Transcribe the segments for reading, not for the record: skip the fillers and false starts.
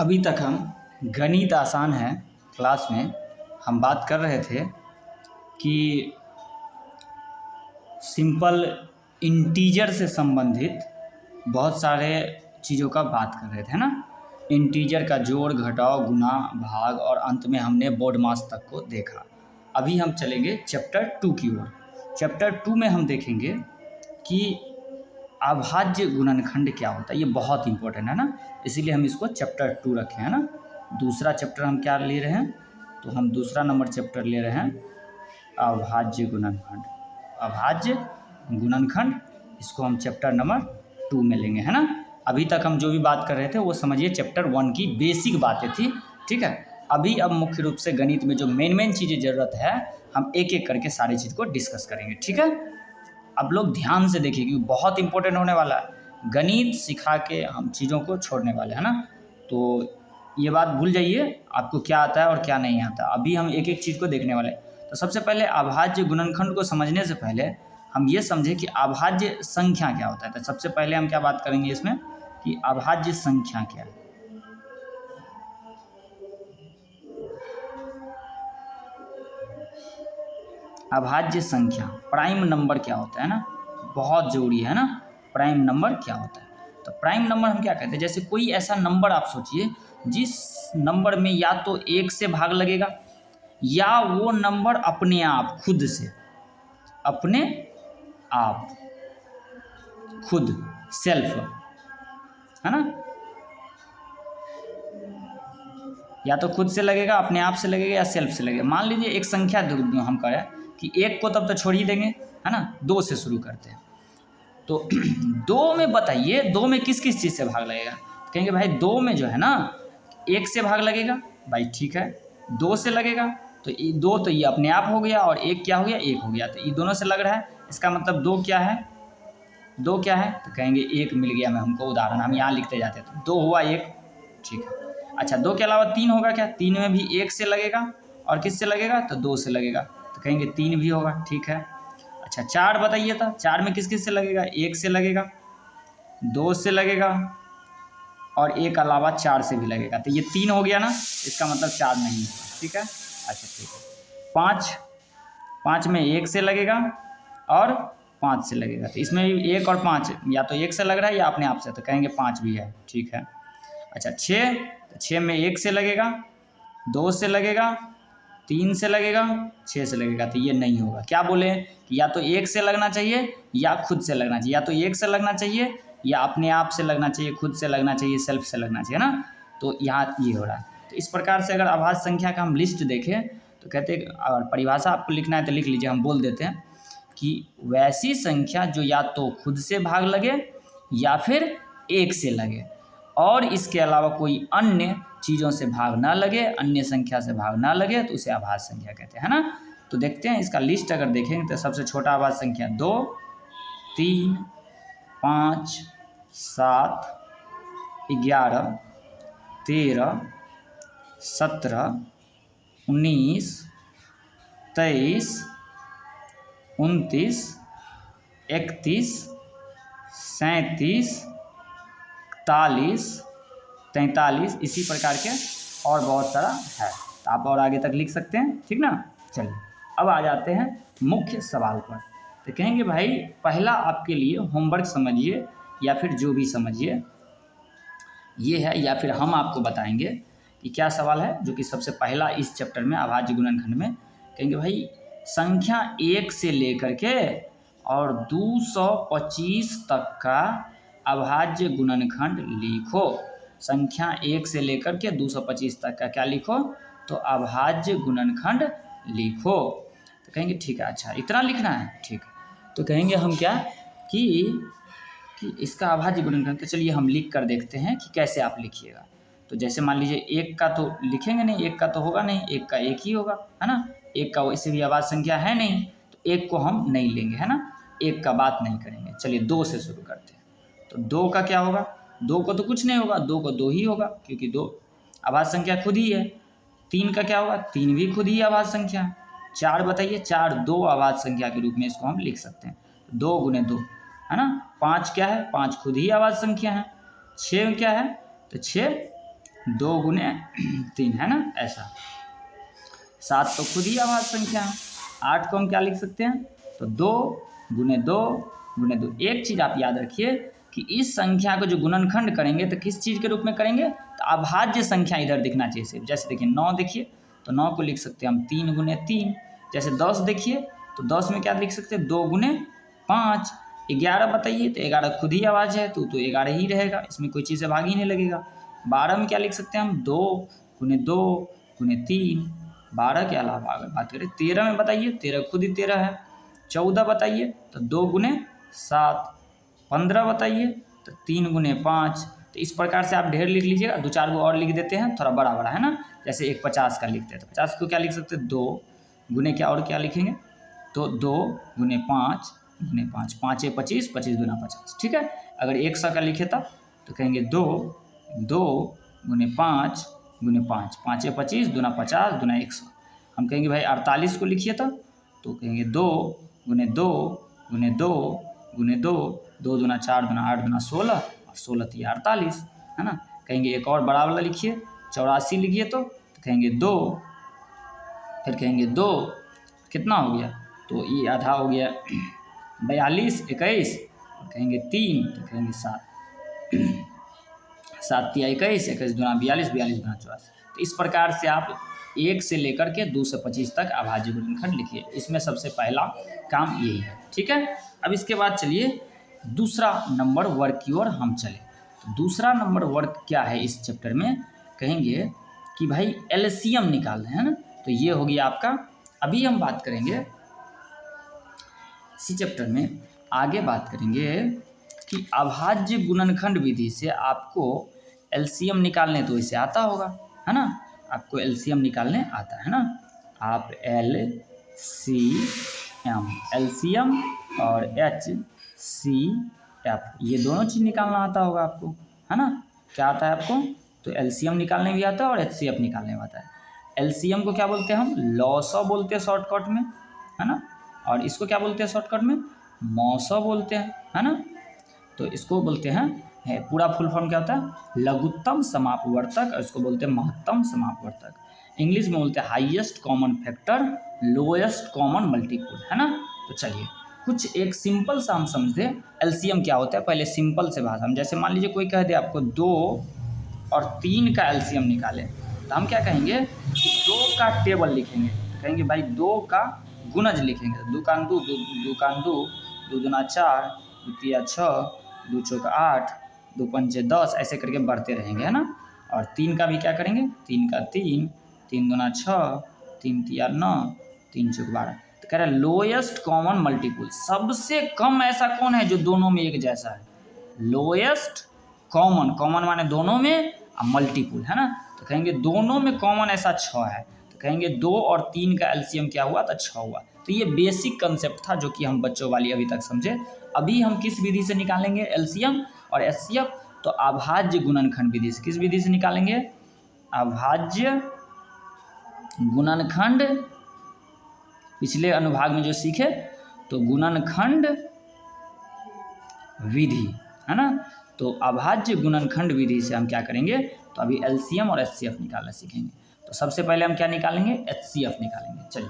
अभी तक हम गणित आसान है क्लास में हम बात कर रहे थे कि सिंपल इंटीजर से संबंधित बहुत सारे चीज़ों का बात कर रहे थे ना। इंटीजर का जोड़, घटाव, गुना, भाग और अंत में हमने बोर्ड मास तक को देखा। अभी हम चलेंगे चैप्टर 2 की ओर। चैप्टर 2 में हम देखेंगे कि अभाज्य गुणनखंड क्या होता है। ये बहुत इंपॉर्टेंट है ना, इसीलिए हम इसको चैप्टर 2 रखे हैं ना। दूसरा चैप्टर हम क्या ले रहे हैं, तो हम दूसरा नंबर चैप्टर ले रहे हैं अभाज्य गुणनखंड। अभाज्य गुणनखंड, इसको हम चैप्टर नंबर 2 में लेंगे, है ना। अभी तक हम जो भी बात कर रहे थे वो समझिए चैप्टर 1 की बेसिक बातें थी, ठीक है। अभी अब मुख्य रूप से गणित में जो मेन चीज़ें ज़रूरत है, हम एक एक करके सारी चीज़ को डिस्कस करेंगे, ठीक है। अब लोग ध्यान से देखिए क्योंकि बहुत इंपॉर्टेंट होने वाला है। गणित सिखा के हम चीज़ों को छोड़ने वाले हैं ना, तो ये बात भूल जाइए आपको क्या आता है और क्या नहीं आता। अभी हम एक एक चीज़ को देखने वाले हैं। तो सबसे पहले अभाज्य गुणनखंड को समझने से पहले हम ये समझें कि अभाज्य संख्या क्या होता है। तो सबसे पहले हम क्या बात करेंगे इसमें कि अभाज्य संख्या क्या है। अभाज्य संख्या, प्राइम नंबर क्या होता है ना, बहुत जरूरी है ना। प्राइम नंबर क्या होता है, तो प्राइम नंबर हम क्या कहते हैं, जैसे कोई ऐसा नंबर आप सोचिए जिस नंबर में या तो 1 से भाग लगेगा या वो नंबर अपने आप खुद से, अपने आप खुद, सेल्फ, है ना, या तो खुद से लगेगा, अपने आप से लगेगा या सेल्फ से लगेगा। मान लीजिए एक संख्या हम करें कि 1 को तब तो छोड़ ही देंगे, है ना, 2 से शुरू करते हैं। तो 2 में बताइए, 2 में किस किस चीज़ से भाग लगेगा। कहेंगे भाई 2 में जो है ना 1 से भाग लगेगा, भाई ठीक है। 2 से लगेगा तो 2 तो ये अपने आप हो गया और 1 क्या हो गया, 1 हो गया। तो ये दोनों से लग रहा है, इसका मतलब 2 क्या है, 2 क्या है, तो कहेंगे 1 मिल गया। मैं हमको उदाहरण हम यहाँ लिखते जाते हैं, तो 2 हुआ 1, ठीक है। अच्छा 2 के अलावा 3 होगा क्या, 3 में भी 1 से लगेगा और किस से लगेगा, तो 2 से लगेगा, तो कहेंगे 3 भी होगा, ठीक है। अच्छा 4 बताइए, था 4 में किस किस से लगेगा, 1 से लगेगा, 2 से लगेगा और 1 अलावा 4 से भी लगेगा, तो ये 3 हो गया ना, इसका मतलब 4 नहीं होगा, ठीक है। अच्छा ठीक है। 5 में 1 से लगेगा और 5 से लगेगा, तो इसमें 1 और 5 या तो 1 से लग रहा है या अपने आप से, तो कहेंगे 5 भी है, ठीक है। अच्छा 6 में 1 से लगेगा, 2 से लगेगा, 3 से लगेगा, 6 से लगेगा, तो ये नहीं होगा। क्या बोले कि या तो 1 से लगना चाहिए या खुद से लगना चाहिए, या तो 1 से लगना चाहिए या अपने आप से लगना चाहिए, खुद से लगना चाहिए, सेल्फ से लगना चाहिए ना। तो यहाँ ये हो रहा है। तो इस प्रकार से अगर अभाज्य संख्या का हम लिस्ट देखें तो कहते हैं, और परिभाषा आपको लिखना है तो लिख लीजिए, हम बोल देते हैं कि वैसी संख्या जो या तो खुद से भाग लगे या फिर 1 से लगे और इसके अलावा कोई अन्य चीज़ों से भाग ना लगे, अन्य संख्या से भाग ना लगे, तो उसे अभाज्य संख्या कहते हैं, है ना। तो देखते हैं इसका लिस्ट अगर देखेंगे तो सबसे छोटा अभाज्य संख्या 2, 3, 5, 7, 11, 13, 17, 19, 23, 29, 31, 37, 41, 43, इसी प्रकार के और बहुत सारा है, तो आप और आगे तक लिख सकते हैं, ठीक ना। चलिए अब आ जाते हैं मुख्य सवाल पर। तो कहेंगे भाई पहला आपके लिए होमवर्क समझिए या फिर जो भी समझिए ये है, या फिर हम आपको बताएंगे कि क्या सवाल है जो कि सबसे पहला इस चैप्टर में अभाज्य गुणनखंड में। कहेंगे भाई संख्या 1 से लेकर के और 225 तक का अभाज्य गुणनखंड लिखो। संख्या 1 से लेकर के 225 तक का क्या लिखो, तो अभाज्य गुणनखंड लिखो। तो कहेंगे ठीक है, अच्छा इतना लिखना है, ठीक है। तो कहेंगे हम क्या कि इसका अभाज्य गुणनखंड, तो चलिए हम लिख कर देखते हैं कि कैसे आप लिखिएगा। तो जैसे मान लीजिए 1 का तो लिखेंगे नहीं, 1 का तो होगा नहीं, 1 का 1 ही होगा, है ना। 1 का वैसे भी अभाज्य संख्या है नहीं, तो 1 को हम नहीं लेंगे, है ना, 1 का बात नहीं करेंगे। चलिए 2 से शुरू करते हैं, तो 2 का क्या होगा, 2 को तो कुछ नहीं होगा, 2 को 2 ही होगा क्योंकि 2 अभाज्य संख्या खुद ही है। 3 का क्या होगा, 3 भी खुद ही अभाज्य संख्या है। 4 बताइए, 4 2 अभाज्य संख्या के रूप में इसको हम लिख सकते हैं, 2 गुने 2, है ना। 5 क्या है, 5 खुद ही अभाज्य संख्या है। 6 क्या है, तो 6 2 गुने 3, है ना, ऐसा। 7 तो खुद ही अभाज्य संख्या है। 8 को हम क्या लिख सकते हैं, तो 2 गुने 2 गुने 2। एक चीज़ आप याद रखिए कि इस संख्या को जो गुणनखंड करेंगे तो किस चीज़ के रूप में करेंगे, तो अभाज्य संख्या इधर दिखना चाहिए सिर्फ। जैसे देखिए 9 देखिए, तो 9 को लिख सकते हैं हम 3 गुने 3। जैसे 10 देखिए, तो 10 में क्या लिख सकते हैं, 2 गुने 5। 11 बताइए, तो 11 खुद ही अभाज्य है, तो 11 ही रहेगा, इसमें कोई चीज़ से भाग ही नहीं लगेगा। 12 में क्या लिख सकते हैं हम, 2 गुने 2 गुने 3। 12 के अलावा अगर बात करें 13 में बताइए, 13 खुद ही 13 है। 14 बताइए, तो 2 गुने 7। 15 बताइए, तो 3 गुने 5। तो इस प्रकार से आप ढेर लिख लीजिएगा, 2-4 को और लिख देते हैं थोड़ा बड़ा बड़ा, है ना। जैसे एक 50 का लिखते हैं, तो 50 को क्या लिख सकते हैं, 2 गुने क्या और क्या लिखेंगे, तो 2 गुने 5 गुने 5। 5 25, 25 दूना 50, ठीक है। अगर 100 का लिखे तब तो कहेंगे 2 गुने 5 गुने 5। 5 25 दूना 50 दूना 100। हम कहेंगे भाई 48 को लिखिए तब, तो कहेंगे 2 गुने 2 गुने 2 गुने 2। 2 दूना 4 दूना 8 दूना 16 और 16 तो 48, है ना। कहेंगे एक और बड़ा वाला लिखिए, 84 लिखिए, तो कहेंगे 2, फिर कहेंगे 2 कितना हो गया, तो ये आधा हो गया 42 21, और कहेंगे 3 तो कहेंगे 7। 7 तिया 21, 21 दूना 42, 42 दूना 84। तो इस प्रकार से आप 1 से लेकर के 2 से 25 तक अभाज्य गुणनखंड लिखिए। इसमें सबसे पहला काम यही है, ठीक है। अब इसके बाद चलिए दूसरा नंबर वर्ग की ओर हम चले। तो दूसरा नंबर वर्ग क्या है इस चैप्टर में, कहेंगे कि भाई एलसीएम निकालना है ना। तो ये हो गया आपका। अभी हम बात करेंगे इसी चैप्टर में, आगे बात करेंगे कि अभाज्य गुणनखंड विधि से आपको एलसीएम निकालने तो इसे आता होगा, है ना। आपको एलसीएम निकालने आता है ना। आप एलसीएम और एचसीएफ ये दोनों चीज़ निकालना आता होगा आपको, है ना। क्या आता है आपको, तो एलसीएम निकालने भी आता है और एचसीएफ निकालने भी आता है। एलसीएम को क्या बोलते हैं हम, लॉसॉ बोलते हैं शॉर्टकट में, है ना। और इसको क्या बोलते हैं शॉर्टकट में, मॉसॉ बोलते हैं, है ना। तो इसको बोलते हैं, पूरा फुल फॉर्म क्या होता है, लघुत्तम समापवर्तक, और इसको बोलते हैं महत्तम समापवर्तक। इंग्लिश में बोलते हैं highest common factor, lowest common multiple, है ना। तो चलिए कुछ एक सिंपल सा हम समझते हैं एलसीएम क्या होता है। पहले सिंपल से भाषा में, जैसे मान लीजिए कोई कह दे आपको 2 और 3 का एलसीएम निकालें, तो हम क्या कहेंगे, 2 का टेबल लिखेंगे, कहेंगे भाई 2 का गुणज लिखेंगे, 2 का 2 2 का 2 2 दूना 4 2 तिया 6 2 चौक 8 2 पंचे 10, ऐसे करके बढ़ते रहेंगे, है ना। और 3 का भी क्या करेंगे, 3 का 3 3 दूना 6 3 तिया 9 3 चौक 12। तो कह रहा है लोएस्ट कॉमन मल्टीपल, सबसे कम ऐसा कौन है जो दोनों में एक जैसा है, लोएस्ट कॉमन, कॉमन माने दोनों में, मल्टीपल, है ना। तो कहेंगे दोनों में कॉमन ऐसा 6 है, तो कहेंगे 2 और 3 का एलसीएम क्या हुआ, तो 6 हुआ। तो ये बेसिक कंसेप्ट था जो कि हम बच्चों वाली अभी तक समझे। अभी हम किस विधि से निकालेंगे एलसीएम और एचसीएफ, तो अभाज्य गुणनखंड विधि से। किस विधि से निकालेंगे, अभाज्य गुणनखंड। पिछले अनुभाग में जो सीखे, तो गुणनखंड विधि, है ना। तो अभाज्य गुणनखंड विधि से हम क्या करेंगे, तो अभी एलसीएम और एचसीएफ निकालना सीखेंगे। तो सबसे पहले हम क्या निकालेंगे, एचसीएफ निकालेंगे। चलिए,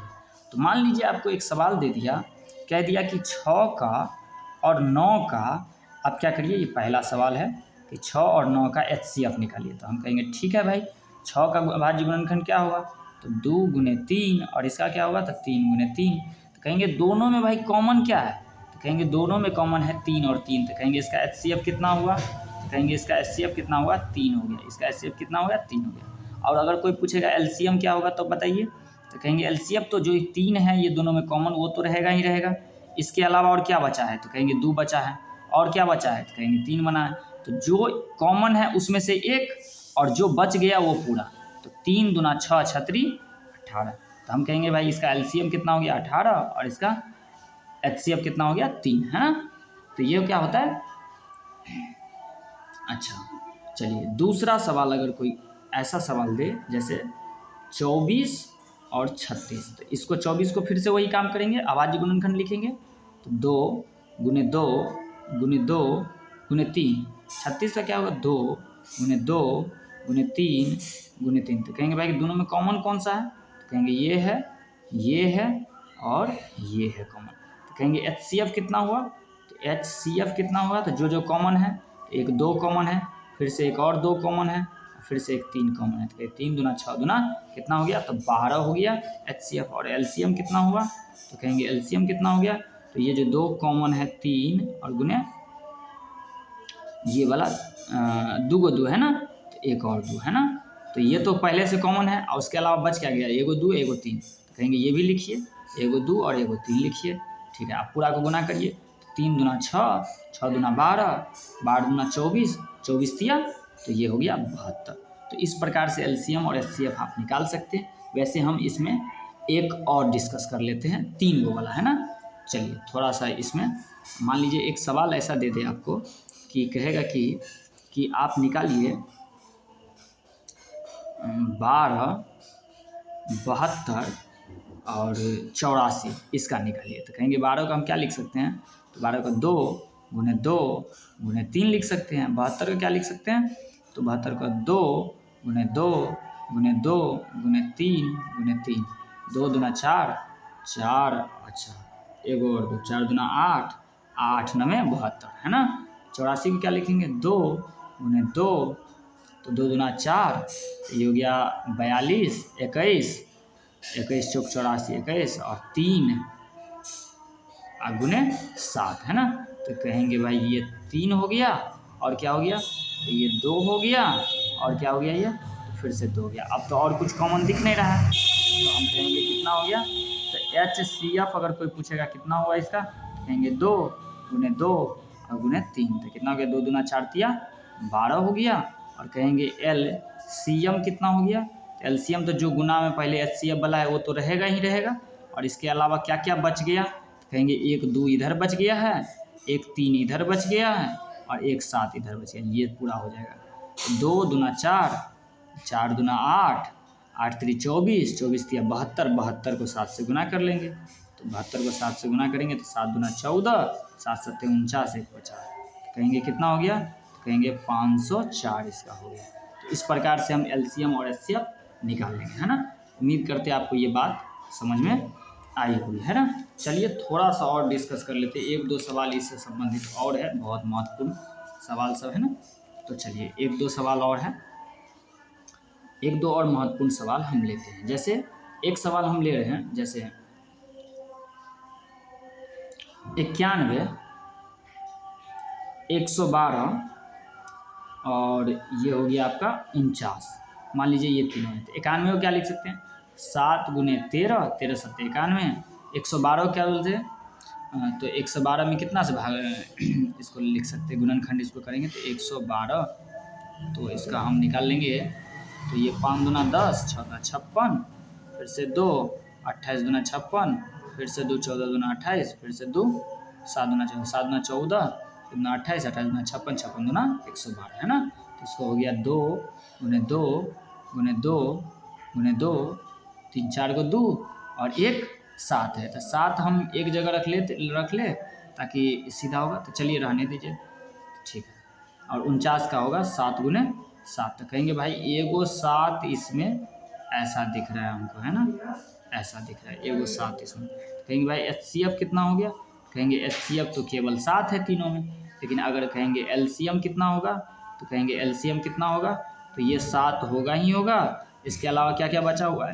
तो मान लीजिए आपको एक सवाल दे दिया, कह दिया कि 6 का और 9 का, आप क्या करिए, ये पहला सवाल है कि 6 और 9 का एचसीएफ निकालिए। तो हम कहेंगे ठीक है भाई, 6 का अभाज्य गुणनखंड क्या होगा, तो 2 गुने 3, और इसका क्या होगा, तो 3 गुने 3। तो कहेंगे दोनों में भाई कॉमन क्या है, तो कहेंगे दोनों में कॉमन है 3 और 3। तो कहेंगे इसका एचसीएफ कितना हुआ, तो कहेंगे इसका एचसीएफ कितना हुआ, 3 हो गया। इसका एचसीएफ कितना हो गया, 3 हो गया। और अगर कोई पूछेगा एलसीएम क्या होगा, तो बताइए, तो कहेंगे एलसीएफ तो जो 3 है ये दोनों में कॉमन, वो तो रहेगा ही रहेगा। इसके अलावा और क्या बचा है, तो कहेंगे 2 बचा है। और क्या बचा है, तो कहेंगे 3 बना है। तो जो कॉमन है उसमें से एक, और जो बच गया वो पूरा। तो 3 दूना 6 छत्री 18। तो हम कहेंगे भाई इसका एलसीएम कितना हो गया, 18, और इसका एचसीएफ कितना हो गया, 3, है ना। तो ये क्या होता है। अच्छा, चलिए दूसरा सवाल, अगर कोई ऐसा सवाल दे जैसे 24 और 36, तो इसको 24 को फिर से वही काम करेंगे, अभाज्य गुणनखंड लिखेंगे। तो 2 गुने 2 गुने 2 गुने 3। 36 का क्या होगा, 2 गुने 2 गुने 3 तो कहेंगे भाई दोनों में कॉमन कौन सा है, तो कहेंगे ये है और ये है कॉमन। तो कहेंगे HCF कितना हुआ, तो HCF कितना हुआ, तो जो कॉमन है, एक 2 कॉमन है, फिर से एक और 2 कॉमन है, फिर से एक 3 कॉमन है, तो 3 दूना 6 दूना कितना हो गया, तो 12 हो गया HCF। और LCM कितना हुआ, तो कहेंगे LCM कितना हो गया, तो ये जो 2 कॉमन है 3 और गुने ये वाला 2 को 2 है ना, तो एक और 2 है ना, तो ये तो पहले से कॉमन है और उसके अलावा बच क्या गया, एगो 2 एगो 3, तो कहेंगे ये भी लिखिए, एगो 2 और एगो 3 लिखिए। ठीक है, आप पूरा को गुना करिए, 3 दूना 6, 6 दूना 12, 12 दूना 24, 24 दिया, तो ये हो गया 72। तो इस प्रकार से LCM और HCF आप निकाल सकते हैं। वैसे हम इसमें एक और डिस्कस कर लेते हैं 3 गो वाला, है ना। चलिए थोड़ा सा इसमें मान लीजिए एक सवाल ऐसा दे दे आपको कि कहेगा कि आप निकालिए 12, 72 और 84 इसका निकालिए। तो कहेंगे 12 का हम क्या लिख सकते हैं, तो 12 का 2 गुने 2 गुने 3 लिख सकते हैं। 72 का क्या लिख सकते हैं, तो 72 का 2 गुने 2 गुने 2 गुने 3 गुने 3, 2 दूना 4, 4 अच्छा एगो और 2, 4 दूना 8, 8 9 72, है ना। 84 को क्या लिखेंगे, 2 गुने 2, तो 2 दूना 4, ये हो गया 42, 21, 21 चौक 84, 21 और 3 गुने 7, है ना। तो कहेंगे भाई ये 3 हो गया और क्या हो गया, तो ये 2 हो गया और क्या हो गया, ये तो फिर से 2 हो गया। अब तो और कुछ कॉमन दिख नहीं रहा है, तो हम कहेंगे कितना हो गया, तो HCF अगर कोई पूछेगा कितना हुआ इसका, तो कहेंगे 2 गुने 2 और गुने 3, तो कितना हो गया, 2 दूना 4 तिया 12 हो गया। और कहेंगे LCM कितना हो गया, तो LCM तो जो गुना में पहले HCF वाला है वो तो रहेगा ही रहेगा, और इसके अलावा क्या क्या बच गया, कहेंगे 1 2 इधर बच गया है, 1 3 इधर बच गया है और 1 7 इधर बच गया, ये पूरा हो जाएगा। 2 दूना 4, 4 दूना 8, 8 3 24, 24 तिया 72, 72 को 7 से गुना कर लेंगे, तो 72 को 7 से गुना करेंगे तो 7 दूना 14, 7 7 49, 1 50, कहेंगे कितना हो गया, कहेंगे 504 इसका हो गया। तो इस प्रकार से हम LCM और HCF निकाल लेंगे, है ना। उम्मीद करते हैं आपको ये बात समझ में आई हुई है ना। चलिए थोड़ा सा और डिस्कस कर लेते हैं, 1 2 सवाल इससे संबंधित और है, बहुत महत्वपूर्ण सवाल सब है ना। तो चलिए 1 2 सवाल और है, 1 2 और महत्वपूर्ण सवाल हम लेते हैं। जैसे एक सवाल हम ले रहे हैं, जैसे 91, 112 और ये हो गया आपका 49, मान लीजिए ये तीनों है। तो 91 को क्या लिख सकते हैं, 7 गुने 13, 13 7 91, 112 क्या बोलते हैं, तो 112 में कितना से भाग इसको लिख सकते हैं, गुणनखंड इसको करेंगे तो 112, तो इसका हम निकाल लेंगे, तो ये 5 दूना 10, 6 दूना 56, फिर से 2 28 दूना 56, फिर से 2 14 दूना 28, फिर से 2 7 दूना 14, 7 दूना 14, 28 28 दूना 56, 56 दूना 112, है ना। तो इसको हो गया 2 गुने 2 गुने 2 गुने 2, 3 4 को 2 और 1 7 है, तो 7 हम एक जगह रख ले ताकि सीधा होगा, तो चलिए रहने दीजिए, ठीक है। और 49 का होगा 7 गुने 7, तो कहेंगे भाई एगो 7 इसमें ऐसा दिख रहा है हमको, है ना, ऐसा दिख रहा है एगो 7 इसमें। कहेंगे भाई HCF कितना हो गया, कहेंगे HCF तो केवल 7 है तीनों में, लेकिन अगर कहेंगे LCM कितना होगा, तो कहेंगे LCM कितना होगा, तो ये 7 होगा ही होगा, इसके अलावा क्या क्या बचा हुआ है,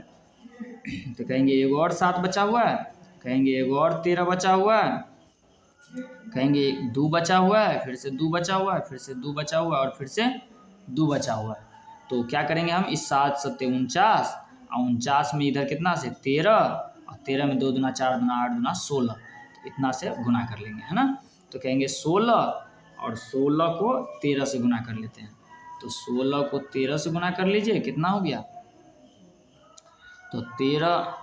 तो कहेंगे एगो और 7 बचा हुआ है, कहेंगे एगो और 13 बचा हुआ है, कहेंगे 2 बचा हुआ है, फिर से 2 बचा हुआ है, फिर से 2 बचा हुआ है और फिर से 2 बचा हुआ है। तो क्या करेंगे हम, इस 7 7 49 और 49 में इधर कितना से 13 और 13 में 2 दूना 4 दूना 8 दूना 16, तो इतना से गुना कर लेंगे, है ना। तो कहेंगे 16 और 16 को 13 से गुना कर लेते हैं, तो 16 को 13 से गुना कर लीजिए, कितना हो गया, तो 13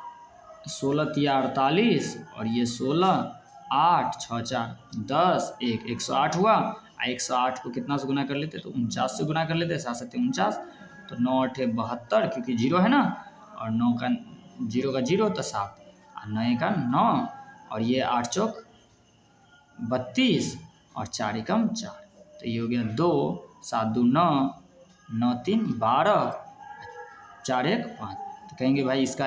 16 तिया 48 और ये 16 8 6 4 10 1 108 हुआ। 108 को कितना से गुना कर लेते, तो 49 से गुना कर लेते, 7 7 49, तो 9 8 72 क्योंकि 0 है ना, और 9 का 0 का 0 तो 7 और 9 का 9 और ये 8 चौक 32 और 4 एकम 4, तो ये हो गया 2 7 2 9 9 3 12, 4 1 5। तो कहेंगे भाई इसका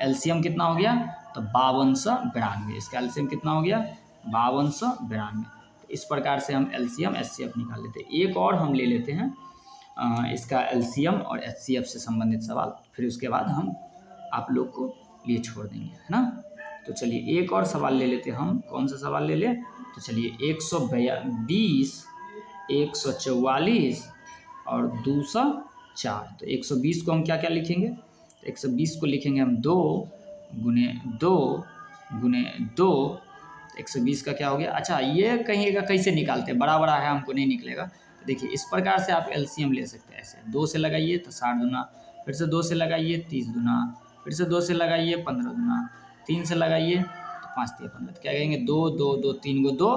एलसीएम कितना हो गया, तो 5292। इसका एलसीएम कितना हो गया, 5292। तो इस प्रकार से हम एलसीएम एचसीएफ निकाल लेते हैं। एक और हम ले लेते हैं इसका एलसीएम और एचसीएफ से संबंधित सवाल, फिर उसके बाद हम आप लोग को लिए छोड़ देंगे, है ना। तो चलिए एक और सवाल ले लेते हैं हम। कौन सा सवाल ले लें, तो चलिए 120, 144 और 204। तो 120 को हम क्या क्या लिखेंगे, तो 120 को लिखेंगे हम 2 गुने 2 गुने 2। 120 का क्या हो गया, अच्छा ये कहिएगा कैसे निकालते हैं, बड़ा बड़ा है हमको नहीं निकलेगा। तो देखिए इस प्रकार से आप एलसीएम ले सकते हैं। ऐसे 2 से लगाइए तो 60 दूना, फिर से 2 से लगाइए 30 दूना, फिर से 2 से लगाइए 15 दूना, 3 से लगाइए तो 5 3 15। तो क्या कहेंगे 2 2 2 3 गो 2,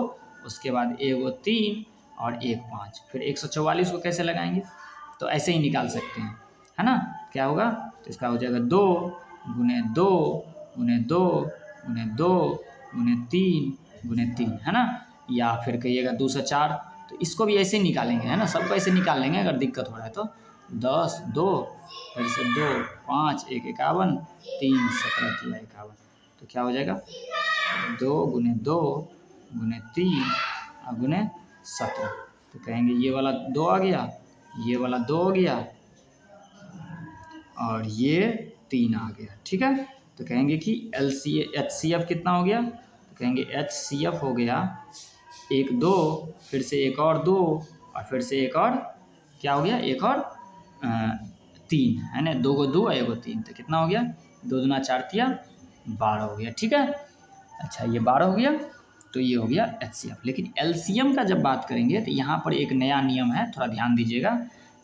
उसके बाद 1 गो 3 और 1 5। फिर 144 को कैसे लगाएंगे, तो ऐसे ही निकाल सकते हैं, है ना। क्या होगा, तो इसका हो जाएगा 2 गुने 2 गुने 2 गुने 2 गुने 3 गुने 3, है ना। या फिर कहिएगा 204। तो इसको भी ऐसे ही निकालेंगे, है ना, सबको ऐसे निकाल लेंगे अगर दिक्कत हो रहा है तो। 10 2 फिर से 2 5 1 51 3 17 3 51। तो क्या हो जाएगा 2 गुने 2 गुने 3 और गुने 17। तो कहेंगे ये वाला 2 आ गया, ये वाला 2 हो गया और ये 3 आ गया, ठीक है। तो कहेंगे कि HCF कितना हो गया, तो कहेंगे HCF हो गया 1 2 फिर से एक और 2 और फिर से एक और क्या हो गया, एक और 3, है ना। 2 को 2 और 1 को 3, तो कितना हो गया 2 दूना 4 तिया 12 हो गया, ठीक है। अच्छा ये 12 हो गया, तो ये हो गया HCF। लेकिन LCM का जब बात करेंगे तो यहाँ पर एक नया नियम है, थोड़ा ध्यान दीजिएगा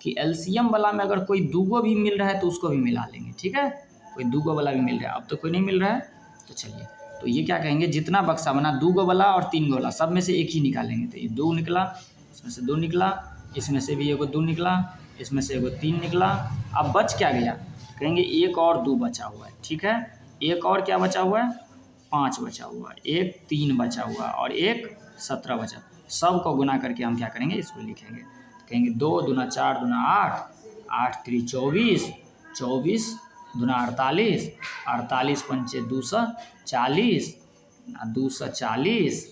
कि LCM वाला में अगर कोई 2 गो भी मिल रहा है तो उसको भी मिला लेंगे, ठीक है। कोई 2 गो वाला भी मिल रहा है, अब तो कोई नहीं मिल रहा है। तो चलिए, तो ये क्या कहेंगे, जितना बक्सा बना 2 गो वाला और 3 गो वाला सब में से एक ही निकालेंगे। तो ये 2 निकला, इसमें से 2 निकला, इसमें से भी 2 निकला, इसमें से 3 निकला। अब बच क्या गया, कहेंगे एक और 2 बचा हुआ है, ठीक है। एक और क्या बचा हुआ है, 5 बचा हुआ है, एक 3 बचा हुआ और एक 17 बचा। सब को गुना करके हम क्या करेंगे, इसको लिखेंगे। तो कहेंगे 2 दूना 4 दूना 8, 8 3 24, 24 दूना 48, 48 पंचे 240, 240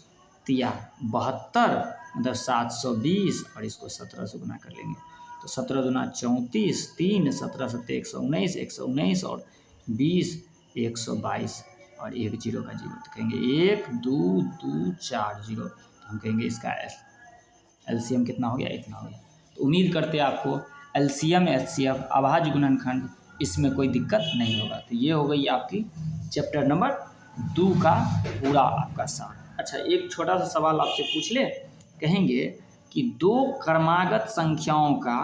तिया 72, मतलब 720 और इसको 17 से गुना कर लेंगे। तो 17 दूना 34, 3 17 7 119, 119 और 20 122 और 1 0 का 0। तो कहेंगे 1 2 2 4 0। तो हम कहेंगे इसका LCM कितना हो गया, इतना हो गया। तो उम्मीद करते हैं आपको LCM HCF अभाज्य गुणनखंड इसमें कोई दिक्कत नहीं होगा। तो ये हो गई आपकी चैप्टर नंबर 2 का पूरा आपका सार। अच्छा एक छोटा सा सवाल आपसे पूछ ले, कहेंगे कि 2 क्रमागत संख्याओं का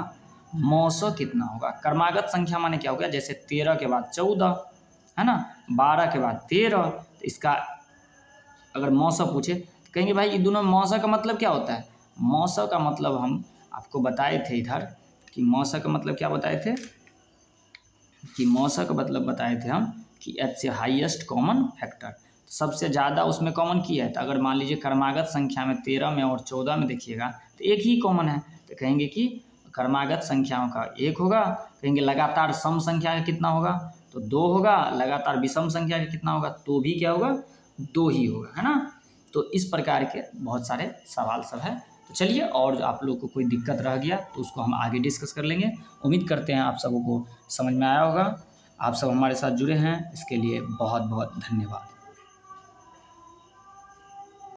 मौसो कितना होगा। क्रमागत संख्या माने क्या हो गया, जैसे 13 के बाद 14, है ना, 12 के बाद 13। तो इसका अगर मौसो पूछे तो कहेंगे भाई ये दोनों मौसो का मतलब क्या होता है। मौसो का मतलब हम आपको बताए थे इधर कि मौसो का मतलब क्या बताए थे, कि मौसो का मतलब बताए थे हम कि एच से हाईएस्ट कॉमन फैक्टर, सबसे ज़्यादा उसमें कॉमन किया है। तो अगर मान लीजिए क्रमागत संख्या में 13 में और 14 में देखिएगा तो एक ही कॉमन है। तो कहेंगे कि क्रमागत संख्याओं का 1 होगा। कहेंगे लगातार सम संख्या का कितना होगा, तो 2 होगा। लगातार विषम संख्या का कितना होगा, तो भी क्या होगा, 2 ही होगा, है ना। तो इस प्रकार के बहुत सारे सवाल सब है। तो चलिए, और आप लोग को कोई दिक्कत रह गया तो उसको हम आगे डिस्कस कर लेंगे। उम्मीद करते हैं आप सबों को समझ में आया होगा। आप सब हमारे साथ जुड़े हैं, इसके लिए बहुत बहुत धन्यवाद।